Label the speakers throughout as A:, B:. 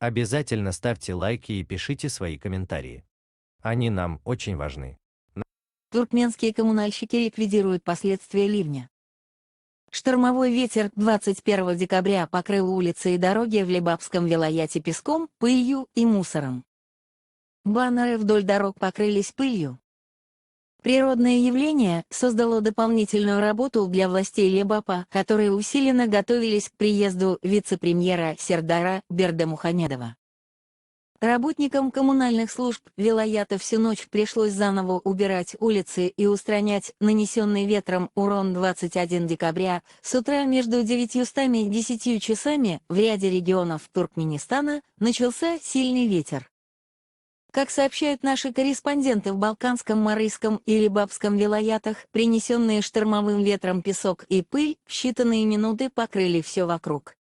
A: Обязательно ставьте лайки и пишите свои комментарии. Они нам очень важны.
B: Туркменские коммунальщики ликвидируют последствия ливня. Штормовой ветер 21 декабря покрыл улицы и дороги в Лебапском вилаяте песком, пылью и мусором. Баннеры вдоль дорог покрылись пылью. Природное явление создало дополнительную работу для властей Лебапа, которые усиленно готовились к приезду вице-премьера Сердара Бердымухамедова. Работникам коммунальных служб вилаята всю ночь пришлось заново убирать улицы и устранять нанесенный ветром урон 21 декабря. С утра между 900 и 10 часами в ряде регионов Туркменистана начался сильный ветер. Как сообщают наши корреспонденты в Балканском, Марийском и Лебапском вилаятах, принесенные штормовым ветром песок и пыль в считанные минуты покрыли все вокруг.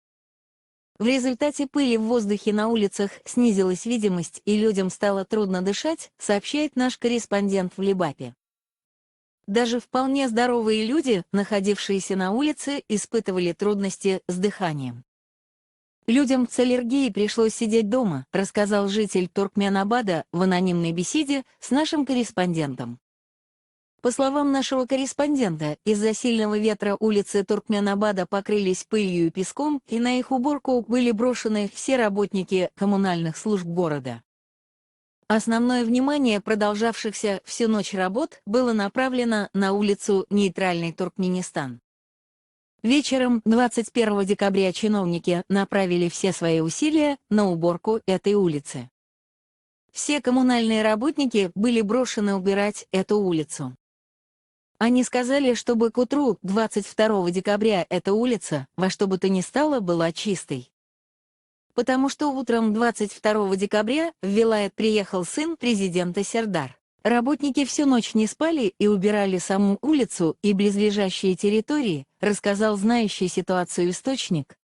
B: В результате пыли в воздухе на улицах снизилась видимость и людям стало трудно дышать, сообщает наш корреспондент в Лебапе. Даже вполне здоровые люди, находившиеся на улице, испытывали трудности с дыханием. Людям с аллергией пришлось сидеть дома, рассказал житель Туркменабада в анонимной беседе с нашим корреспондентом. По словам нашего корреспондента, из-за сильного ветра улицы Туркменабада покрылись пылью и песком, и на их уборку были брошены все работники коммунальных служб города. Основное внимание продолжавшихся всю ночь работ было направлено на улицу Нейтральный Туркменистан. Вечером 21 декабря чиновники направили все свои усилия на уборку этой улицы. Все коммунальные работники были брошены убирать эту улицу. Они сказали, чтобы к утру 22 декабря эта улица во что бы то ни стало была чистой. Потому что утром 22 декабря в вилайат приехал сын президента Сердар. Работники всю ночь не спали и убирали саму улицу и близлежащие территории, рассказал знающий ситуацию источник,